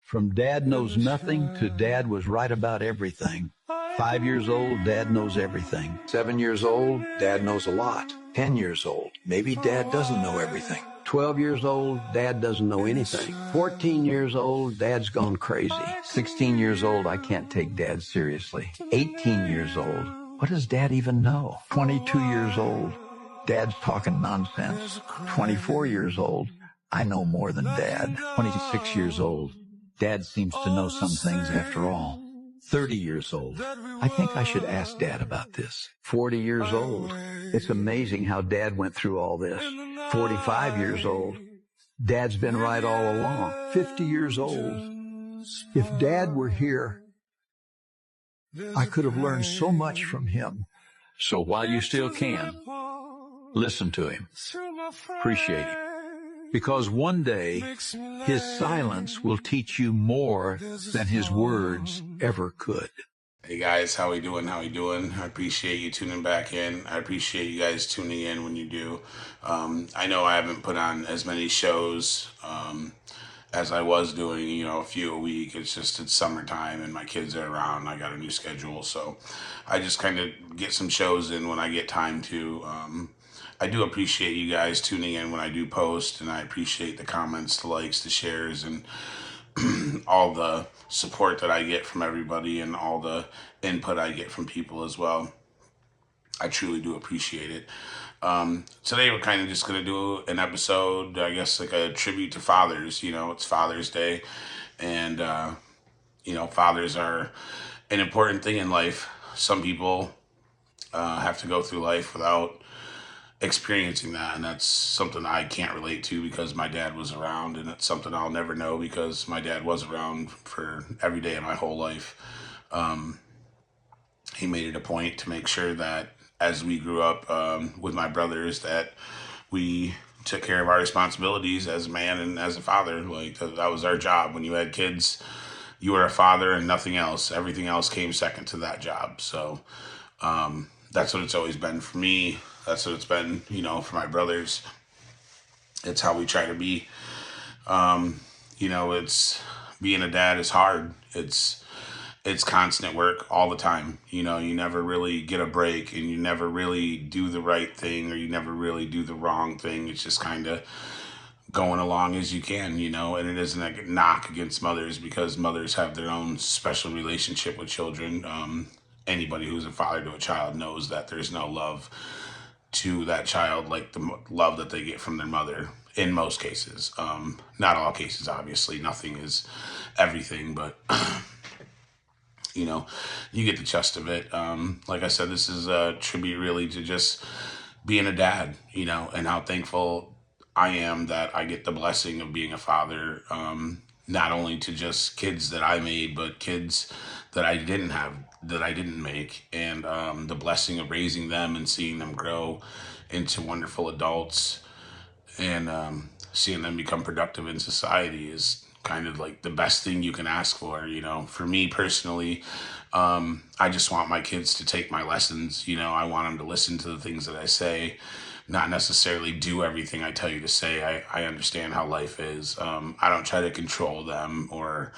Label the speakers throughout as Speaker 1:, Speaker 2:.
Speaker 1: From Dad knows nothing to Dad was right about everything. 5 years old, Dad knows everything. 7 years old, Dad knows a lot. 10 years old, maybe Dad doesn't know everything. 12 years old, Dad doesn't know anything. 14 years old, Dad's gone crazy. 16 years old, I can't take Dad seriously. 18 years old, what does Dad even know? 22 years old, Dad's talking nonsense. 24 years old, I know more than Dad. 26 years old, Dad seems to know some things after all. 30 years old, I think I should ask Dad about this. 40 years old, it's amazing how Dad went through all this. 45 years old, Dad's been right all along. 50 years old, if Dad were here, I could have learned so much from him. So while you still can, listen to him, appreciate him. Because one day, his silence will teach you more than his words ever could.
Speaker 2: Hey guys, how we doing? How we doing? I appreciate you tuning back in. I appreciate you guys tuning in when you do. I know I haven't put on as many shows as I was doing, a few a week. It's summertime and my kids are around. I got a new schedule, so I just kind of get some shows in when I get time to. I do appreciate you guys tuning in when I do post, and I appreciate the comments, the likes, the shares, and all the support that I get from everybody and all the input I get from people as well. I truly do appreciate it. Today we're kind of just going to do an episode, I guess like a tribute to fathers. It's Father's Day, and fathers are an important thing in life. Some people have to go through life without experiencing that, and that's something I can't relate to because my dad was around, and it's something I'll never know because my dad was around for every day of my whole life. He made it a point to make sure that as we grew up with my brothers, that we took care of our responsibilities as a man and as a father. Like that was our job. When you had kids, you were a father and nothing else. Everything else came second to that job. So that's what it's always been for me. That's what it's been, for my brothers. It's how we try to be. It's being a dad is hard. It's constant work all the time. You never really get a break, and you never really do the right thing, or you never really do the wrong thing. It's just kind of going along as you can, and it isn't a knock against mothers, because mothers have their own special relationship with children. Anybody who's a father to a child knows that there's no love to that child like the love that they get from their mother in most cases. Not all cases, obviously. Nothing is everything, but you get the gist of it. Like I said, this is a tribute really to just being a dad, and how thankful I am that I get the blessing of being a father, not only to just kids that I made, but kids that I didn't have, that I didn't make, and the blessing of raising them and seeing them grow into wonderful adults, and seeing them become productive in society is kind of like the best thing you can ask for. For me personally, I just want my kids to take my lessons. I want them to listen to the things that I say, not necessarily do everything I tell you to say. I understand how life is. I don't try to control them or,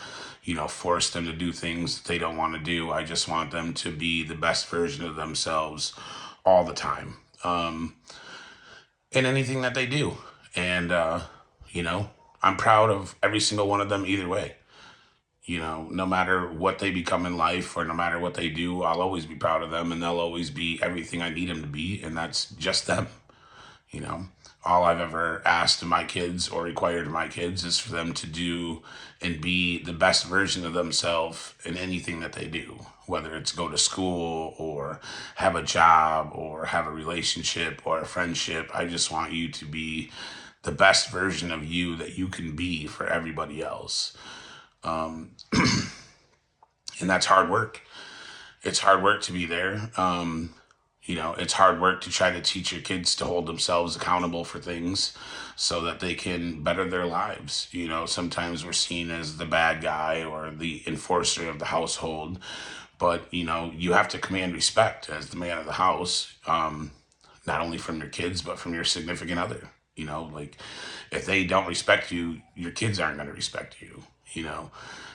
Speaker 2: force them to do things that they don't want to do. I just want them to be the best version of themselves all the time, in anything that they do. And, I'm proud of every single one of them either way. No matter what they become in life or no matter what they do, I'll always be proud of them, and they'll always be everything I need them to be. And that's just them. All I've ever asked of my kids or required of my kids is for them to do and be the best version of themselves in anything that they do, whether it's go to school or have a job or have a relationship or a friendship. I just want you to be the best version of you that you can be for everybody else. And that's hard work. It's hard work to be there. It's hard work to try to teach your kids to hold themselves accountable for things so that they can better their lives. Sometimes we're seen as the bad guy or the enforcer of the household, but, you have to command respect as the man of the house, not only from your kids, but from your significant other. If they don't respect you, your kids aren't going to respect you. you know,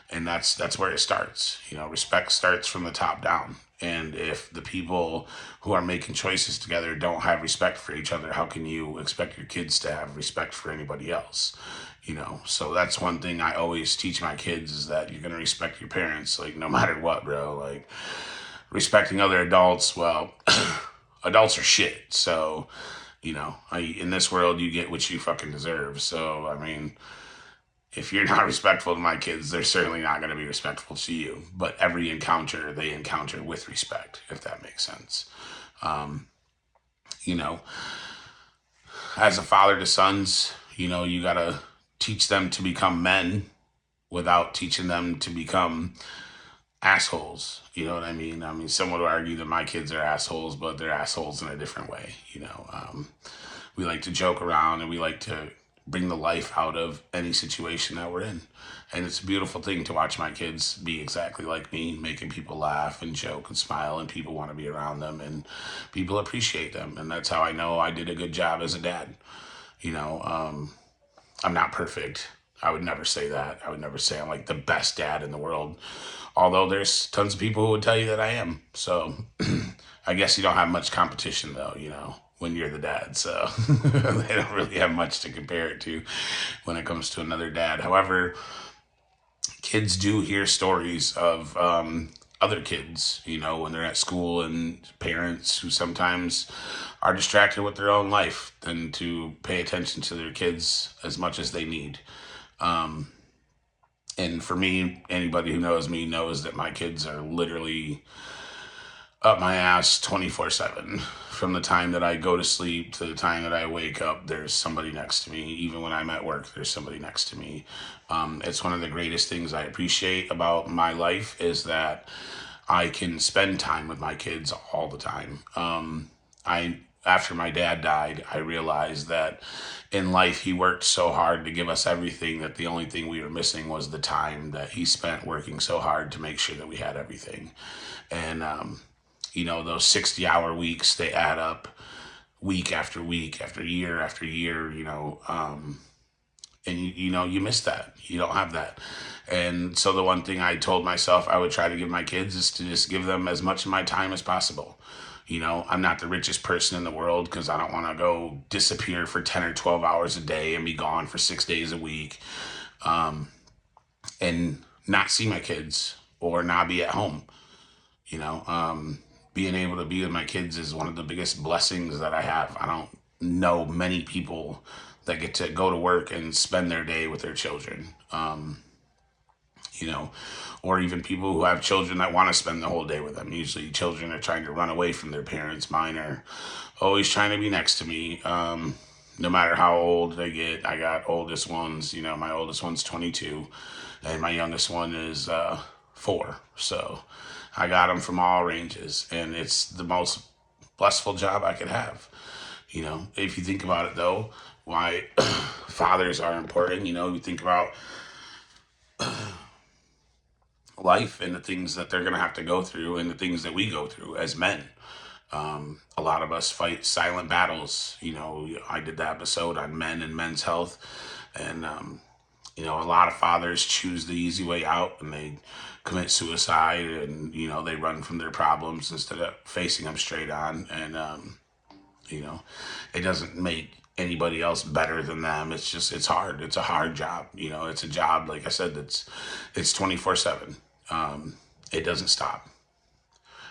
Speaker 2: and that's where it starts. Respect starts from the top down. And if the people who are making choices together don't have respect for each other, how can you expect your kids to have respect for anybody else? So that's one thing I always teach my kids, is that you're going to respect your parents, like, no matter what, bro. Like, respecting other adults, well, adults are shit. So, in this world, you get what you fucking deserve. So, I mean, if you're not respectful to my kids, they're certainly not going to be respectful to you. But every encounter they encounter with respect, if that makes sense. You know, as a father to sons, you got to teach them to become men without teaching them to become assholes. You know what I mean? I mean, some would argue that my kids are assholes, but they're assholes in a different way. We like to joke around, and we like to bring the life out of any situation that we're in. And it's a beautiful thing to watch my kids be exactly like me, making people laugh and joke and smile, and people want to be around them, and people appreciate them. And that's how I know I did a good job as a dad. I'm not perfect. I would never say that. I would never say I'm like the best dad in the world. Although there's tons of people who would tell you that I am. So I guess you don't have much competition, though, when you're the dad. So they don't really have much to compare it to when it comes to another dad. However, kids do hear stories of other kids, when they're at school, and parents who sometimes are distracted with their own life than to pay attention to their kids as much as they need. And for me, anybody who knows me knows that my kids are literally up my ass 24/7. From the time that I go to sleep to the time that I wake up, there's somebody next to me. Even when I'm at work, there's somebody next to me. It's one of the greatest things I appreciate about my life, is that I can spend time with my kids all the time. After my dad died, I realized that in life he worked so hard to give us everything, that the only thing we were missing was the time that he spent working so hard to make sure that we had everything. And those 60-hour weeks, they add up week after week, after year, and you miss that. You don't have that. And so the one thing I told myself I would try to give my kids is to just give them as much of my time as possible. I'm not the richest person in the world, because I don't want to go disappear for 10 or 12 hours a day and be gone for 6 days a week, and not see my kids or not be at home. Being able to be with my kids is one of the biggest blessings that I have. I don't know many people that get to go to work and spend their day with their children. Or even people who have children that want to spend the whole day with them. Usually children are trying to run away from their parents. Mine are always trying to be next to me. No matter how old they get. I got oldest ones, my oldest one's 22, and my youngest one is 4. So I got them from all ranges, and it's the most blissful job I could have. If you think about it, though, why fathers are important. You think about life and the things that they're going to have to go through, and the things that we go through as men. A lot of us fight silent battles. I did the episode on men and men's health, and a lot of fathers choose the easy way out, and they commit suicide, and they run from their problems instead of facing them straight on. And it doesn't make anybody else better than them. It's hard. It's a hard job. It's a job, like I said, it's 24/7. It doesn't stop.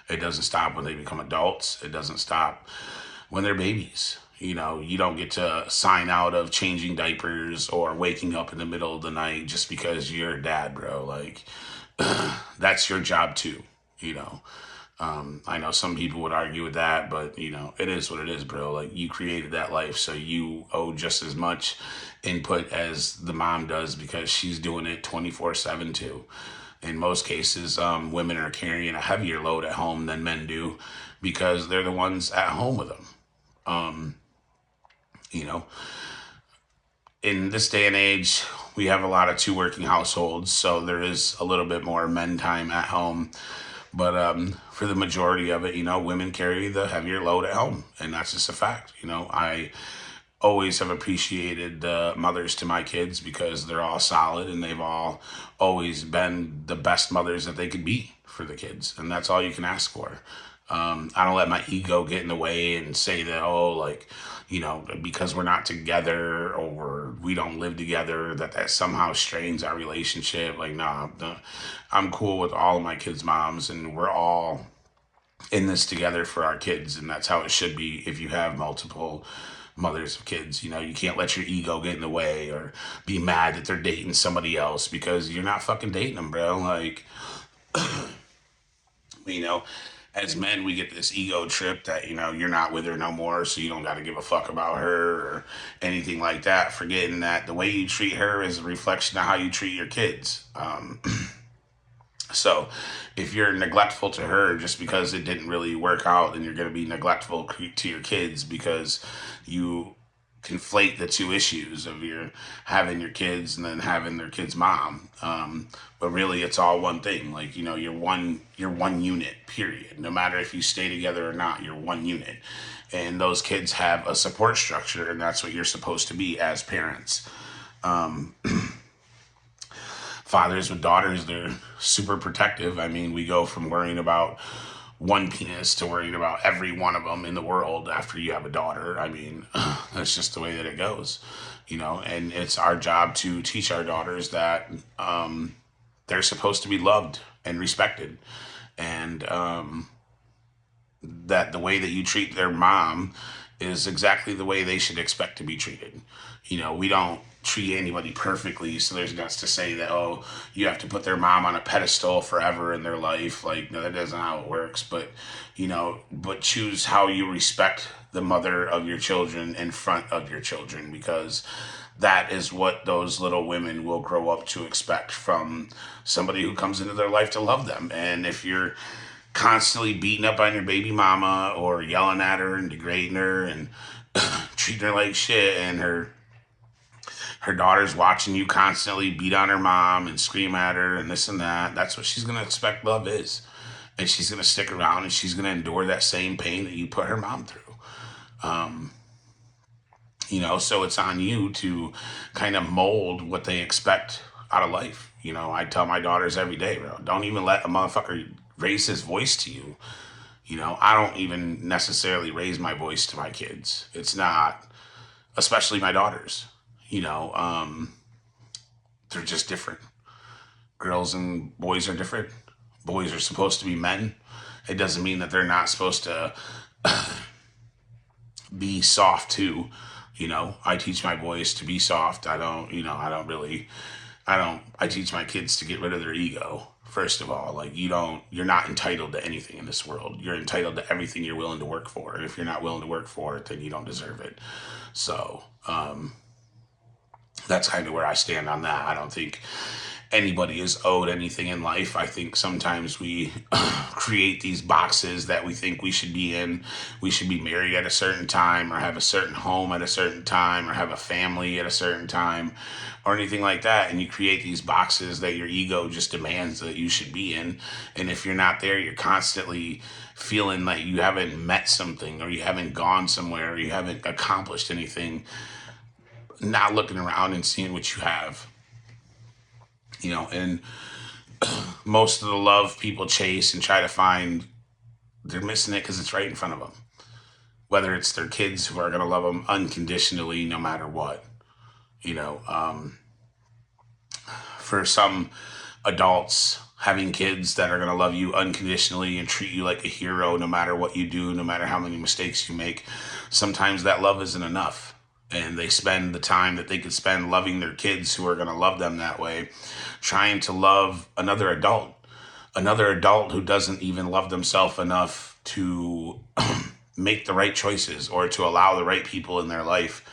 Speaker 2: It doesn't stop when they become adults. It doesn't stop when they're babies. You don't get to sign out of changing diapers or waking up in the middle of the night just because you're a dad, bro. Like, that's your job too. I know some people would argue with that, but it is what it is, bro. Like, you created that life, so you owe just as much input as the mom does, because she's doing it 24/7 too. In most cases, women are carrying a heavier load at home than men do, because they're the ones at home with them. In this day and age, we have a lot of 2 working households, so there is a little bit more men time at home. But for the majority of it, women carry the heavier load at home, and that's just a fact. I always have appreciated the mothers to my kids because they're all solid and they've all always been the best mothers that they could be for the kids. And that's all you can ask for. I don't let my ego get in the way and say that, oh, like, you know, because we're not together or we don't live together, that somehow strains our relationship. Like, nah, I'm cool with all of my kids' moms, and we're all in this together for our kids. And that's how it should be if you have multiple mothers of kids. You know, you can't let your ego get in the way or be mad that they're dating somebody else because you're not fucking dating them, bro. Like, you know, as men, we get this ego trip that, you know, you're not with her no more, so you don't got to give a fuck about her or anything like that, forgetting that the way you treat her is a reflection of how you treat your kids. So if you're neglectful to her just because it didn't really work out, then you're going to be neglectful to your kids because you conflate the two issues of your having your kids and then having their kids' mom. But really, it's all one thing. Like, you know, you're one unit. Period. No matter if you stay together or not, you're one unit. And those kids have a support structure, and that's what you're supposed to be as parents. Fathers with daughters, they're super protective. I mean, we go from worrying about one penis to worrying about every one of them in the world after you have a daughter. I mean, that's just the way that it goes, you know, and it's our job to teach our daughters that they're supposed to be loved and respected. And that the way that you treat their mom is exactly the way they should expect to be treated. You know, we don't treat anybody perfectly, so there's guts to say that, oh, you have to put their mom on a pedestal forever in their life. Like, no, that isn't how it works. But, you know, but choose how you respect the mother of your children in front of your children, because that is what those little women will grow up to expect from somebody who comes into their life to love them. And if you're constantly beating up on your baby mama or yelling at her and degrading her and treating her like shit, and her daughter's watching you constantly beat on her mom and scream at her and this and that, that's what she's going to expect love is. And she's going to stick around and she's going to endure that same pain that you put her mom through. You know, so it's on you to kind of mold what they expect out of life. You know, I tell my daughters every day, bro, don't even let a motherfucker raise his voice to you. You know, I don't even necessarily raise my voice to my kids. It's not, especially my daughters. You know, they're just different. Girls and boys are different. Boys are supposed to be men. It doesn't mean that they're not supposed to be soft too. You know, I teach my boys to be soft. I teach my kids to get rid of their ego. First of all, like, you're not entitled to anything in this world. You're entitled to everything you're willing to work for. And if you're not willing to work for it, then you don't deserve it. So, that's kind of where I stand on that. I don't think anybody is owed anything in life. I think sometimes we create these boxes that we think we should be in. We should be married at a certain time, or have a certain home at a certain time, or have a family at a certain time, or anything like that. And you create these boxes that your ego just demands that you should be in. And if you're not there, you're constantly feeling like you haven't met something, or you haven't gone somewhere, or you haven't accomplished anything, not looking around and seeing what you have. You know, and most of the love people chase and try to find, they're missing it because it's right in front of them. Whether it's their kids who are going to love them unconditionally no matter what. You know, for some adults, having kids that are going to love you unconditionally and treat you like a hero no matter what you do, no matter how many mistakes you make, sometimes that love isn't enough. And they spend the time that they could spend loving their kids who are going to love them that way, trying to love another adult who doesn't even love themselves enough to make the right choices or to allow the right people in their life.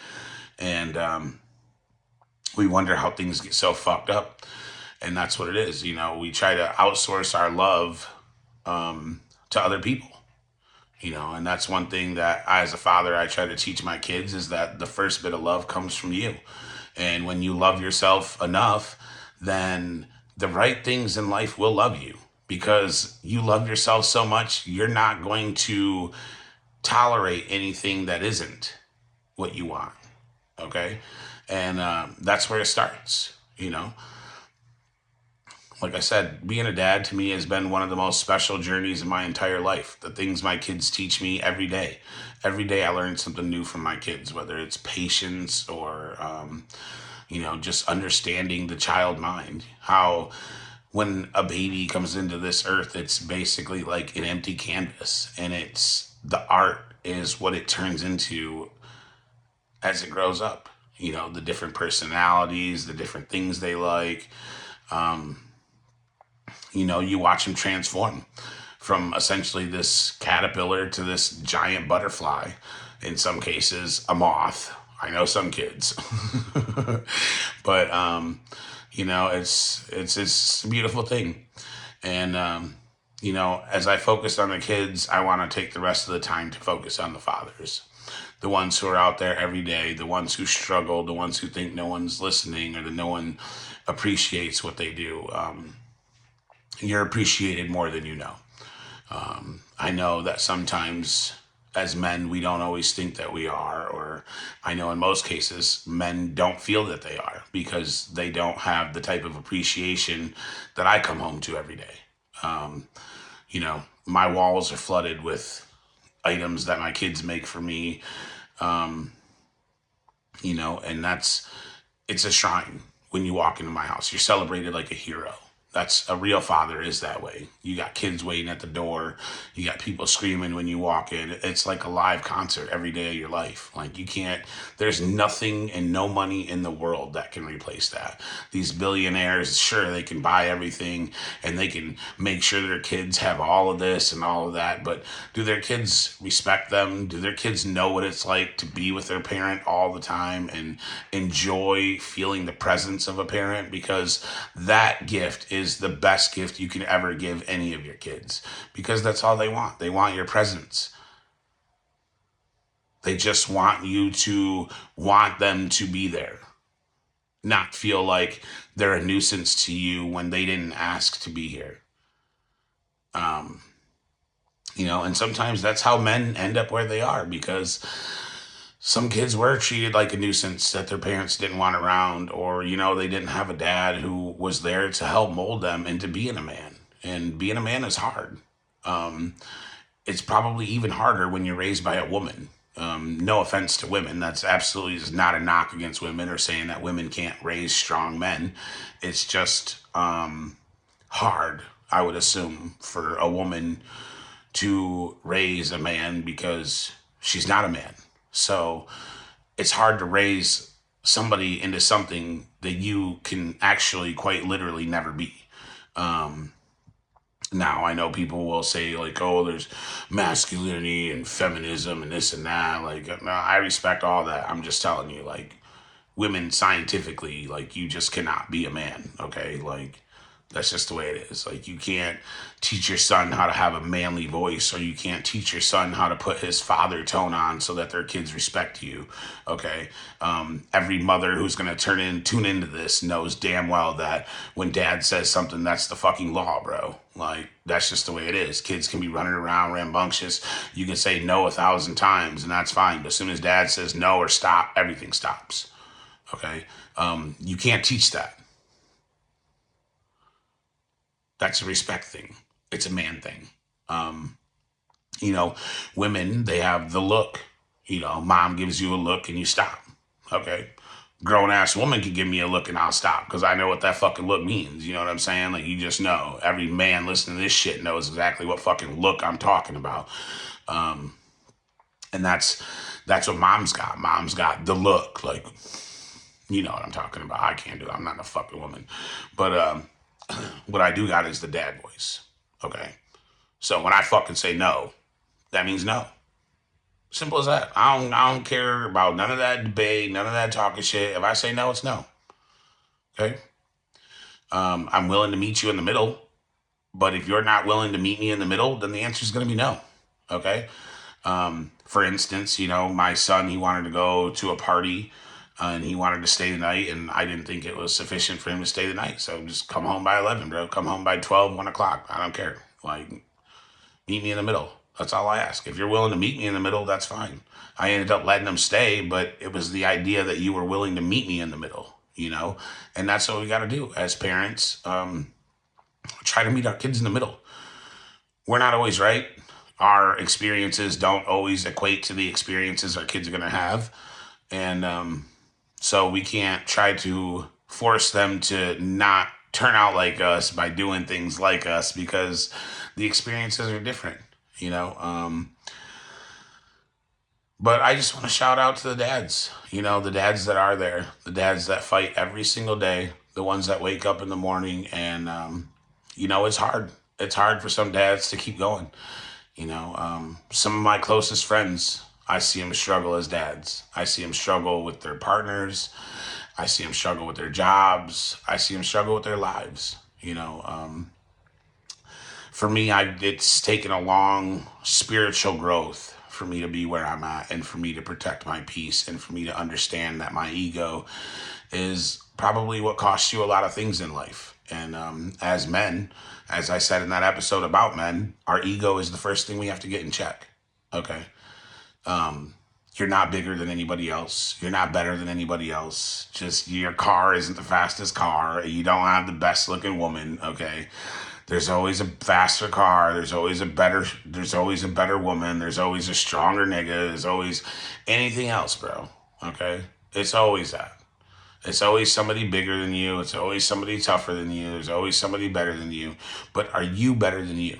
Speaker 2: And we wonder how things get so fucked up. And that's what it is. You know, we try to outsource our love to other people. You know, and that's one thing that I, as a father, I try to teach my kids, is that the first bit of love comes from you. And when you love yourself enough, then the right things in life will love you, because you love yourself so much, you're not going to tolerate anything that isn't what you want. Okay. And that's where it starts, Like I said, being a dad to me has been one of the most special journeys in my entire life. The things my kids teach me every day. Every day I learn something new from my kids, whether it's patience or, just understanding the child mind. How when a baby comes into this earth, it's basically like an empty canvas, and it's the art is what it turns into as it grows up. The different personalities, the different things they like. You watch them transform from essentially this caterpillar to this giant butterfly. In some cases, a moth. I know some kids, but it's a beautiful thing. And as I focus on the kids, I want to take the rest of the time to focus on the fathers, the ones who are out there every day, the ones who struggle, the ones who think no one's listening or that no one appreciates what they do. You're appreciated more than you know. I know that sometimes as men, we don't always think that we are, or I know in most cases, men don't feel that they are because they don't have the type of appreciation that I come home to every day. My walls are flooded with items that my kids make for me, and it's a shrine when you walk into my house. You're celebrated like a hero. That's a real father is that way. You got kids waiting at the door. You got people screaming when you walk in. It's like a live concert every day of your life. Like there's nothing and no money in the world that can replace that. These billionaires, sure, they can buy everything and they can make sure their kids have all of this and all of that. But do their kids respect them? Do their kids know what it's like to be with their parent all the time and enjoy feeling the presence of a parent? Because that gift is the best gift you can ever give any of your kids, because that's all they want. They want your presence. They just want them to be there, not feel like they're a nuisance to you when they didn't ask to be here. And sometimes that's how men end up where they are, because some kids were treated like a nuisance that their parents didn't want around, or, they didn't have a dad who was there to help mold them into being a man. And being a man is hard. It's probably even harder when you're raised by a woman. No offense to women. That's absolutely is not a knock against women or saying that women can't raise strong men. It's just hard, I would assume, for a woman to raise a man because she's not a man. So it's hard to raise somebody into something that you can actually quite literally never be. Now, I know people will say, like, oh, there's masculinity and feminism and this and that. Like, no, I respect all that. I'm just telling you, like, women scientifically, like, you just cannot be a man, okay? Like, that's just the way it is. Like, you can't teach your son how to have a manly voice, or you can't teach your son how to put his father tone on so that their kids respect you. Okay. Every mother who's going to tune into this knows damn well that when dad says something, that's the fucking law, bro. Like, that's just the way it is. Kids can be running around rambunctious. You can say no 1,000 times and that's fine. But as soon as dad says no or stop, everything stops. Okay. You can't teach that. That's a respect thing. It's a man thing. Women, they have the look. Mom gives you a look and you stop. Okay. Grown ass woman can give me a look and I'll stop because I know what that fucking look means. You know what I'm saying? Like, you just know. Every man listening to this shit knows exactly what fucking look I'm talking about. And that's what mom's got. Mom's got the look. Like, you know what I'm talking about. I can't do it. I'm not a fucking woman. But what I do got is the dad voice. Okay. So when I fucking say no, that means no. Simple as that. I don't care about none of that debate, none of that talking shit. If I say no, it's no. Okay. I'm willing to meet you in the middle, but if you're not willing to meet me in the middle, then the answer is going to be no. Okay. For instance, my son, he wanted to go to a party and he wanted to stay the night, and I didn't think it was sufficient for him to stay the night. So just come home by 11, bro. Come home by 12, 1 o'clock. I don't care. Like, meet me in the middle. That's all I ask. If you're willing to meet me in the middle, that's fine. I ended up letting them stay, but it was the idea that you were willing to meet me in the middle, you know? And that's what we got to do as parents. Try to meet our kids in the middle. We're not always right. Our experiences don't always equate to the experiences our kids are going to have. And so we can't try to force them to not turn out like us by doing things like us, because the experiences are different, you know? But I just want to shout out to the dads, you know, the dads that are there, the dads that fight every single day, the ones that wake up in the morning and, you know, it's hard. It's hard for some dads to keep going. You know, some of my closest friends, I see them struggle as dads. I see them struggle with their partners. I see them struggle with their jobs. I see them struggle with their lives. You know, for me, it's taken a long spiritual growth for me to be where I'm at, and for me to protect my peace, and for me to understand that my ego is probably what costs you a lot of things in life. And as men, as I said in that episode about men, our ego is the first thing we have to get in check. Okay. You're not bigger than anybody else. You're not better than anybody else. Just your car isn't the fastest car. You don't have the best looking woman. Okay. There's always a faster car. There's always a better woman. There's always a stronger nigga. There's always anything else, bro. Okay. It's always that. It's always somebody bigger than you. It's always somebody tougher than you. There's always somebody better than you. But are you better than you?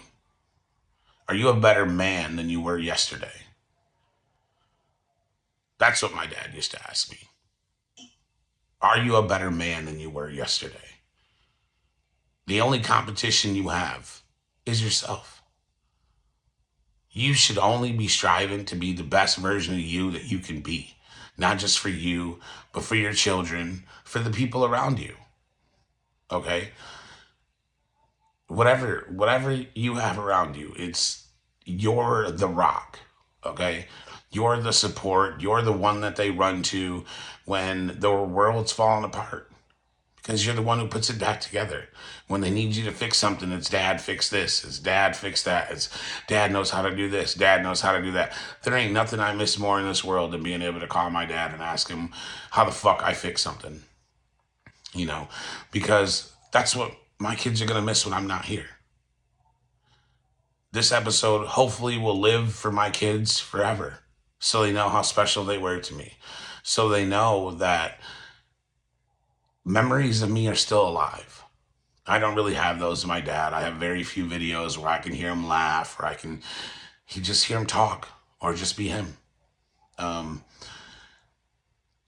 Speaker 2: Are you a better man than you were yesterday? That's what my dad used to ask me. Are you a better man than you were yesterday? The only competition you have is yourself. You should only be striving to be the best version of you that you can be. Not just for you, but for your children, for the people around you. Okay? Whatever you have around you, you're the rock. Okay? You're the support. You're the one that they run to when the world's falling apart. Because you're the one who puts it back together. When they need you to fix something, it's dad fix this, it's dad fix that, it's dad knows how to do this, dad knows how to do that. There ain't nothing I miss more in this world than being able to call my dad and ask him how the fuck I fix something. You know, because that's what my kids are going to miss when I'm not here. This episode hopefully will live for my kids forever, so they know how special they were to me. So they know that memories of me are still alive. I don't really have those of my dad. I have very few videos where I can hear him laugh, or I can just hear him talk, or just be him.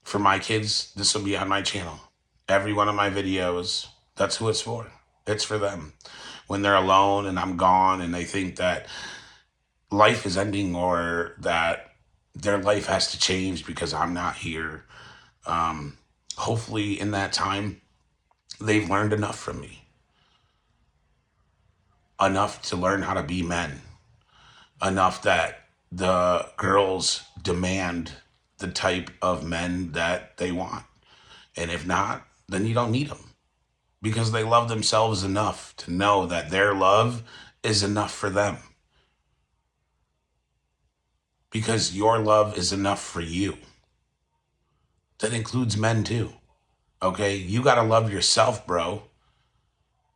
Speaker 2: For my kids, this will be on my channel. Every one of my videos, that's who it's for. It's for them. When they're alone and I'm gone and they think that life is ending, or that their life has to change because I'm not here, hopefully in that time, they've learned enough from me. Enough to learn how to be men. Enough that the girls demand the type of men that they want. And if not, then you don't need them. Because they love themselves enough to know that their love is enough for them. Because your love is enough for you. That includes men too. Okay? You gotta love yourself, bro.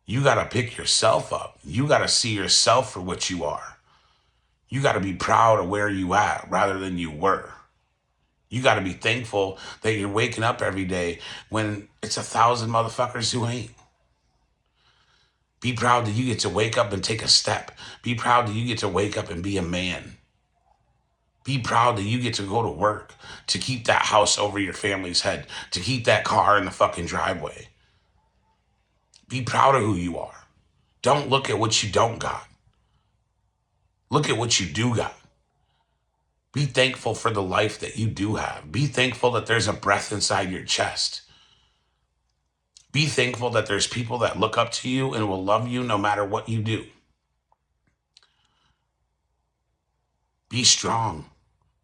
Speaker 2: You got to pick yourself up. You got to see yourself for what you are. You got to be proud of where you at rather than you were. You got to be thankful that you're waking up every day when it's 1,000 motherfuckers who ain't. Be proud that you get to wake up and take a step. Be proud that you get to wake up and be a man. Be proud that you get to go to work, to keep that house over your family's head, to keep that car in the fucking driveway. Be proud of who you are. Don't look at what you don't got. Look at what you do got. Be thankful for the life that you do have. Be thankful that there's a breath inside your chest. Be thankful that there's people that look up to you and will love you no matter what you do. Be strong.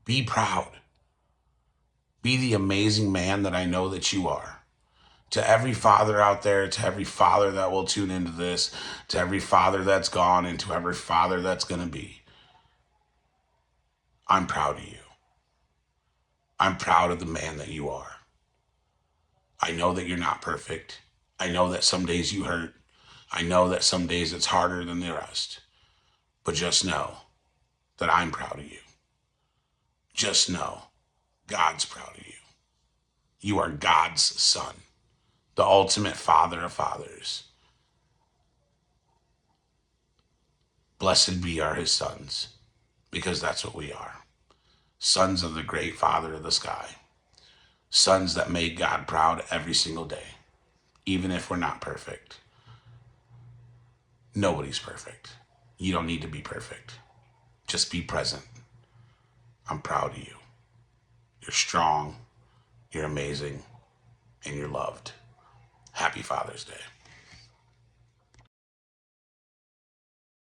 Speaker 2: Be proud. Be the amazing man that I know that you are. To every father out there, to every father that will tune into this, to every father that's gone, and to every father that's going to be, I'm proud of you. I'm proud of the man that you are. I know that you're not perfect. I know that some days you hurt. I know that some days it's harder than the rest. But just know that I'm proud of you. Just know God's proud of you. You are God's son, the ultimate father of fathers. Blessed be are his sons, because that's what we are. Sons of the great Father of the sky. Sons that made God proud every single day, even if we're not perfect. Nobody's perfect. You don't need to be perfect. Just be present. I'm proud of you. You're strong, you're amazing, and you're loved. Happy Father's Day.